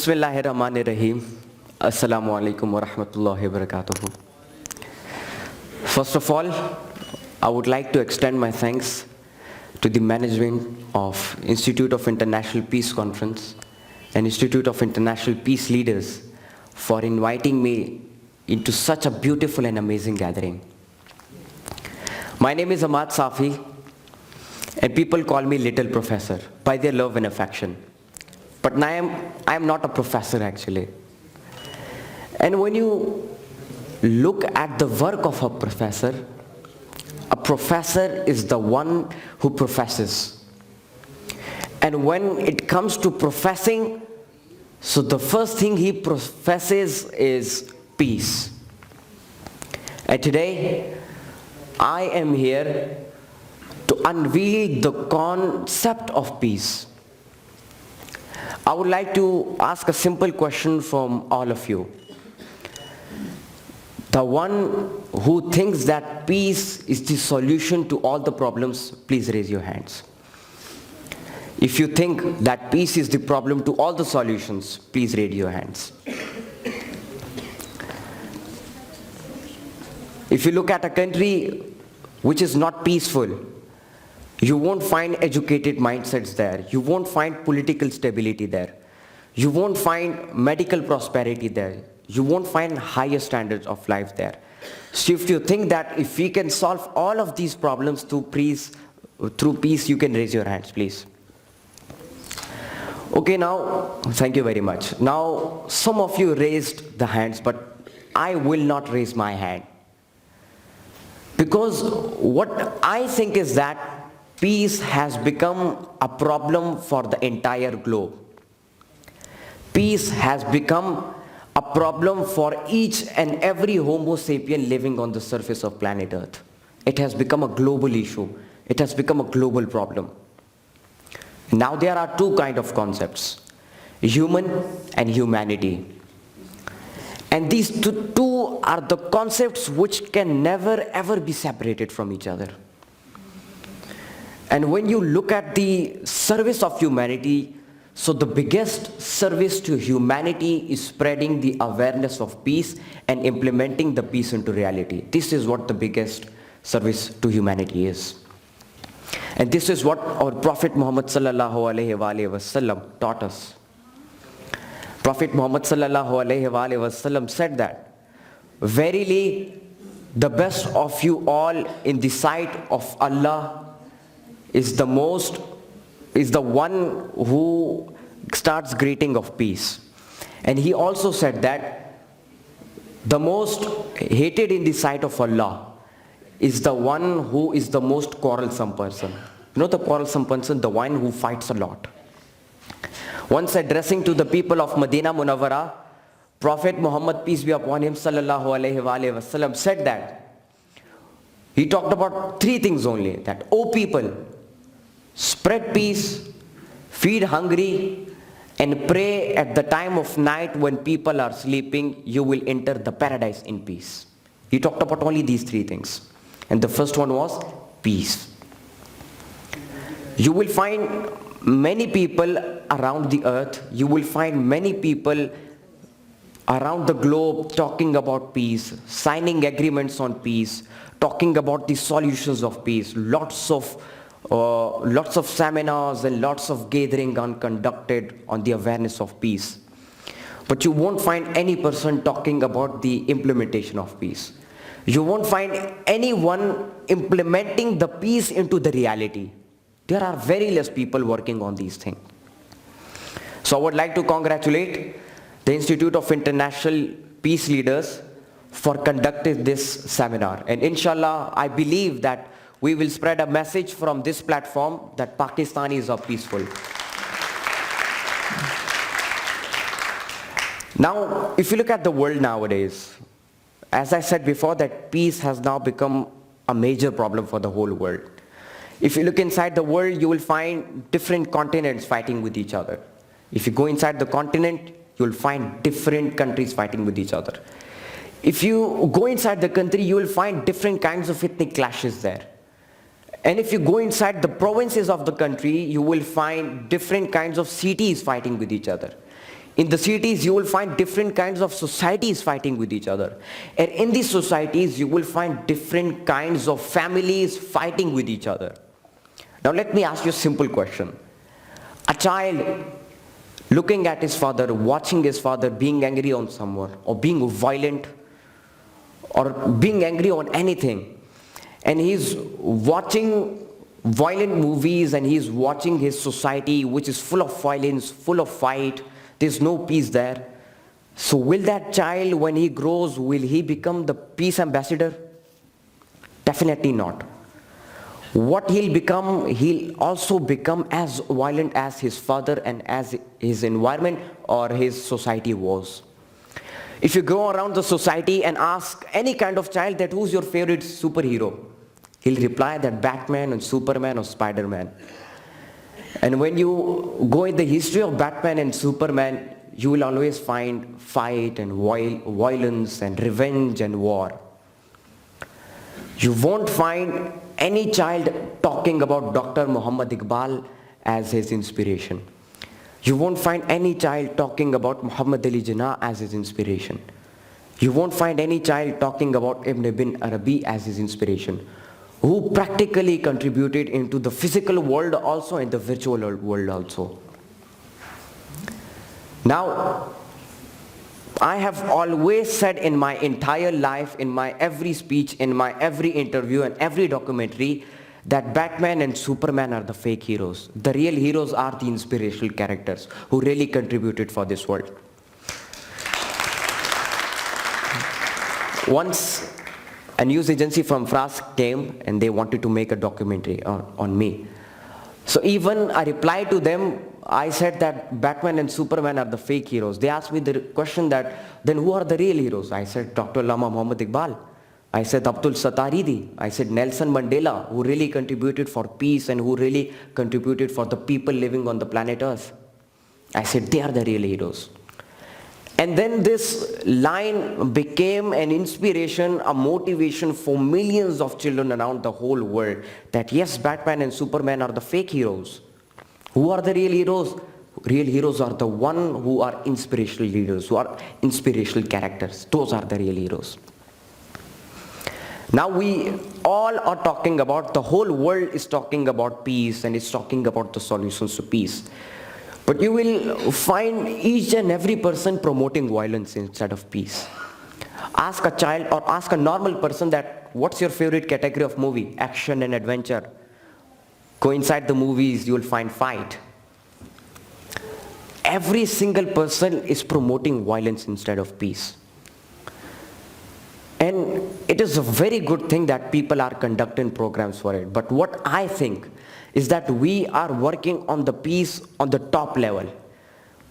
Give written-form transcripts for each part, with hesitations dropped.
Bismillahirrahmanirrahim. Assalamu alaikum wa rahmatullahi wa barakatuhu. First of all, I would like to extend my thanks to the management of Institute of International Peace Conference and Institute of International Peace Leaders for inviting me into such a beautiful and amazing gathering. My name is Hammad Safi, and people call me Little Professor by their love and affection. But I am not a professor actually. And when you look at the work of a professor is the one who professes. And when it comes to professing, so the first thing he professes is peace. And today, I am here to unveil the concept of peace. I would like to ask a simple question from all of you. The one who thinks that peace is the solution to all the problems, please raise your hands. If you think that peace is the problem to all the solutions, please raise your hands. If you look at a country which is not peaceful, you won't find educated mindsets there. You won't find political stability there. You won't find medical prosperity there. You won't find higher standards of life there. So if you think that if we can solve all of these problems through peace, you can raise your hands, please. Okay, now, thank you very much. Now, some of you raised the hands, but I will not raise my hand. Because what I think is that peace has become a problem for the entire globe. Peace has become a problem for each and every Homo sapien living on the surface of planet Earth. It has become a global issue. It has become a global problem. Now there are two kinds of concepts, human and humanity. And these two are the concepts which can never ever be separated from each other. And when you look at the service of humanity, so the biggest service to humanity is spreading the awareness of peace and implementing the peace into reality. This is what the biggest service to humanity is. And this is what our Prophet Muhammad sallallahu alaihi wasallam taught us. Prophet Muhammad sallallahu alaihi wasallam said that, verily the best of you all in the sight of Allah is the one who starts greeting of peace. And he also said that the most hated in the sight of Allah is the one who is the most quarrelsome person. You know the quarrelsome person, the one who fights a lot. Once addressing to the people of Medina Munawwara, Prophet Muhammad, peace be upon him, sallallahu alaihi wasallam, said that he talked about three things only, that, O people, spread peace, feed hungry, and pray at the time of night when people are sleeping, you will enter the paradise in peace. He talked about only these three things. And the first one was peace. You will find many people around the earth, you will find many people around the globe talking about peace, signing agreements on peace, talking about the solutions of peace. Lots of seminars and lots of gathering are conducted on the awareness of peace. But you won't find any person talking about the implementation of peace. You won't find anyone implementing the peace into the reality. There are very less people working on these things. So I would like to congratulate the Institute of International Peace Leaders for conducting this seminar. And inshallah, I believe that we will spread a message from this platform that Pakistanis are peaceful. Now, if you look at the world nowadays, as I said before, that peace has now become a major problem for the whole world. If you look inside the world, you will find different continents fighting with each other. If you go inside the continent, you will find different countries fighting with each other. If you go inside the country, you will find different kinds of ethnic clashes there. And if you go inside the provinces of the country, you will find different kinds of cities fighting with each other. In the cities, you will find different kinds of societies fighting with each other. And in these societies, you will find different kinds of families fighting with each other. Now let me ask you a simple question. A child looking at his father, watching his father being angry on someone, or being violent, or being angry on anything, and he's watching violent movies and he's watching his society which is full of violence, full of fight, there's no peace there. So will that child, when he grows, will he become the peace ambassador? Definitely not. What he'll become, he'll also become as violent as his father and as his environment or his society was. If you go around the society and ask any kind of child that who's your favorite superhero, he'll reply that Batman and Superman or Spider-Man. And when you go in the history of Batman and Superman, you will always find fight and violence and revenge and war. You won't find any child talking about Dr. Muhammad Iqbal as his inspiration. You won't find any child talking about Muhammad Ali Jinnah as his inspiration. You won't find any child talking about Ibn bin Arabi as his inspiration, who practically contributed into the physical world also and the virtual world also. Now, I have always said in my entire life, in my every speech, in my every interview and every documentary, that Batman and Superman are the fake heroes. The real heroes are the inspirational characters who really contributed for this world. Once a news agency from France came and they wanted to make a documentary on me. So even I replied to them, I said that Batman and Superman are the fake heroes. They asked me the question that, then who are the real heroes? I said Dr. Allama Muhammad Iqbal. I said Abdul Sattar Idi. I said Nelson Mandela, who really contributed for peace and who really contributed for the people living on the planet Earth. I said they are the real heroes. And then this line became an inspiration, a motivation for millions of children around the whole world, that yes, Batman and Superman are the fake heroes. Who are the real heroes? Real heroes are the one who are inspirational leaders, who are inspirational characters. Those are the real heroes. Now we all are talking about, the whole world is talking about peace and is talking about the solutions to peace. But you will find each and every person promoting violence instead of peace. Ask a child or ask a normal person that, what's your favorite category of movie? Action and adventure. Go inside the movies, you will find fight. Every single person is promoting violence instead of peace. And it is a very good thing that people are conducting programs for it. But what I think is that we are working on the peace on the top level.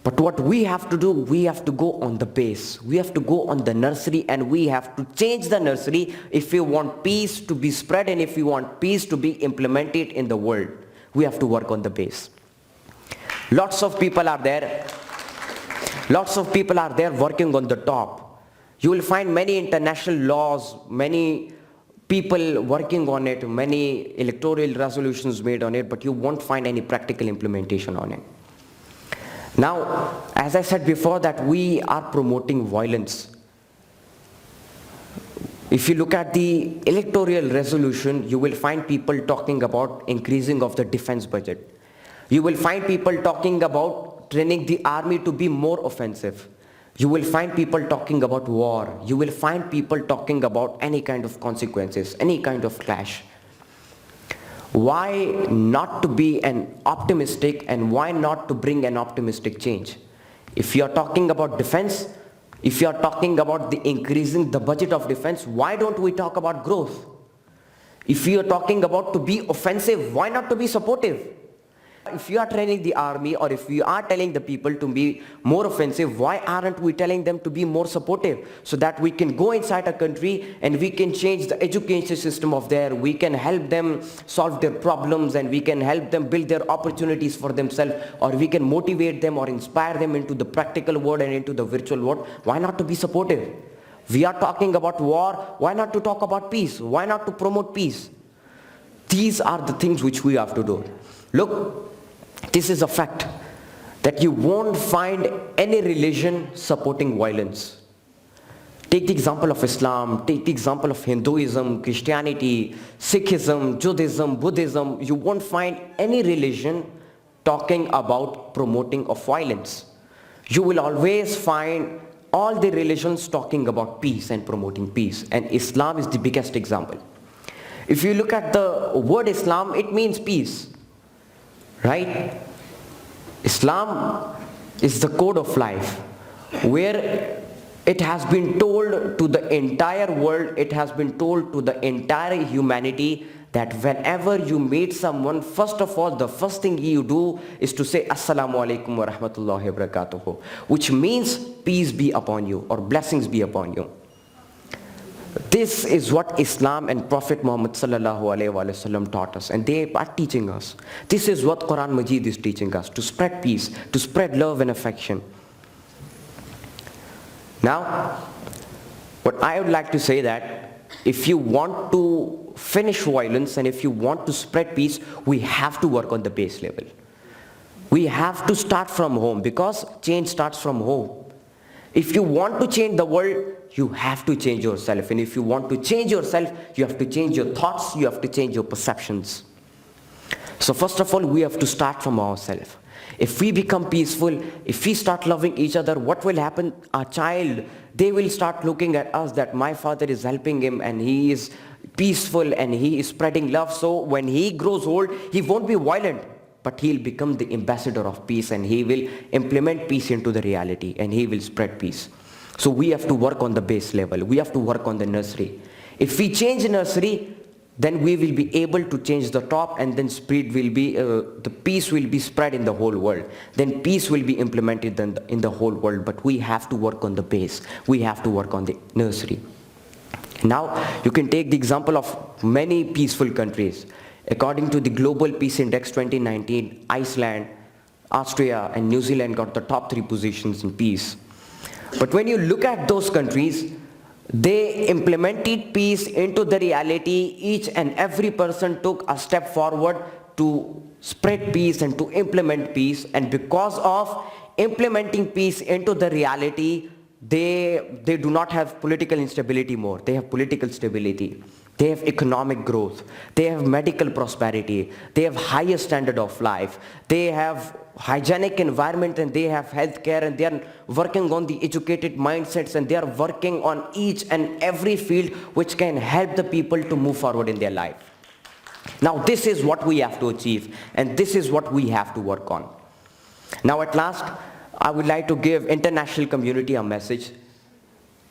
But what we have to do, we have to go on the base. We have to go on the nursery and we have to change the nursery if we want peace to be spread and if we want peace to be implemented in the world. We have to work on the base. Lots of people are there. Lots of people are there working on the top. You will find many international laws, many people working on it, many electoral resolutions made on it, but you won't find any practical implementation on it. Now, as I said before, that we are promoting violence. If you look at the electoral resolution, you will find people talking about increasing of the defense budget. You will find people talking about training the army to be more offensive. You will find people talking about war. You will find people talking about any kind of consequences, any kind of clash. Why not to be an optimistic and why not to bring an optimistic change? If you are talking about defense, if you are talking about the increasing the budget of defense, why don't we talk about growth? If you are talking about to be offensive, why not to be supportive? If you are training the army or if you are telling the people to be more offensive, why aren't we telling them to be more supportive so that we can go inside a country and we can change the education system of there, we can help them solve their problems and we can help them build their opportunities for themselves, or we can motivate them or inspire them into the practical world and into the virtual world. Why not to be supportive? We are talking about war, why not to talk about peace? Why not to promote peace? These are the things which we have to do. Look, this is a fact that you won't find any religion supporting violence. Take the example of Islam, take the example of Hinduism, Christianity, Sikhism, Judaism, Buddhism. You won't find any religion talking about promoting of violence. You will always find all the religions talking about peace and promoting peace, and Islam is the biggest example. If you look at the word Islam, it means peace, right? Islam is the code of life, where it has been told to the entire world, it has been told to the entire humanity that whenever you meet someone, first of all, the first thing you do is to say Assalamu alaikum wa rahmatullahi wa barakatuhu, which means peace be upon you or blessings be upon you. This is what Islam and Prophet Muhammad sallallahu alaihi wasallam taught us, and they are teaching us. This is what Quran Majid is teaching us, to spread peace, to spread love and affection. Now, what I would like to say that if you want to finish violence and if you want to spread peace, we have to work on the base level. We have to start from home, because change starts from home. If you want to change the world, you have to change yourself. And if you want to change yourself, you have to change your thoughts, you have to change your perceptions. So first of all, we have to start from ourselves. If we become peaceful, if we start loving each other, what will happen? Our child, they will start looking at us that my father is helping him and he is peaceful and he is spreading love. So when he grows old, he won't be violent, but he'll become the ambassador of peace, and he will implement peace into the reality, and he will spread peace. So we have to work on the base level. We have to work on the nursery. If we change nursery, then we will be able to change the top, and then the peace will be spread in the whole world. Then peace will be implemented in the whole world, but we have to work on the base. We have to work on the nursery. Now, you can take the example of many peaceful countries. According to the Global Peace Index 2019, Iceland, Austria, and New Zealand got the top 3 positions in peace. But when you look at those countries, they implemented peace into the reality. Each and every person took a step forward to spread peace and to implement peace. And because of implementing peace into the reality, they do not have political instability more. They have political stability. They have economic growth. They have medical prosperity. They have higher standard of life. They have hygienic environment, and they have healthcare, and they are working on the educated mindsets, and they are working on each and every field which can help the people to move forward in their life. Now this is what we have to achieve, and this is what we have to work on. Now at last, I would like to give international community a message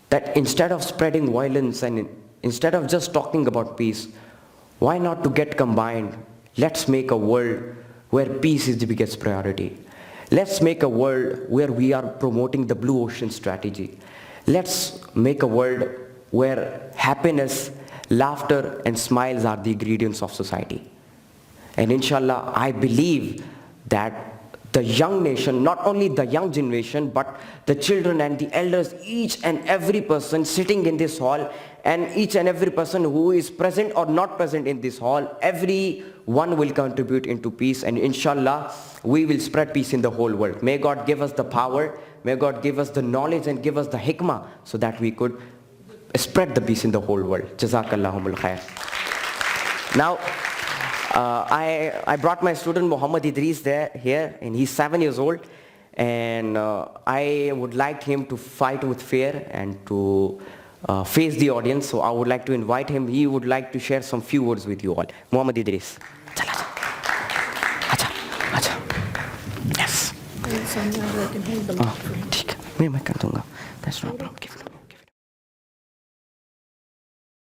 that instead of spreading violence and instead of just talking about peace, why not to get combined? Let's make a world where peace is the biggest priority. Let's make a world where we are promoting the blue ocean strategy. Let's make a world where happiness, laughter, and smiles are the ingredients of society. And inshallah, I believe that the young nation, not only the young generation, but the children and the elders, each and every person sitting in this hall, and each and every person who is present or not present in this hall, everyone will contribute into peace, and inshallah, we will spread peace in the whole world. May God give us the power, may God give us the knowledge and give us the hikmah so that we could spread the peace in the whole world. Jazakallahumul khair. Now, I brought my student Muhammad Idris here, and he's 7 years old, and I would like him to fight with fear and to face the audience. So I would like to invite him. He would like to share some few words with you all. Muhammad Idris. Yes. I can hold them. ठीक है, मैं कर दूंगा. That's no problem.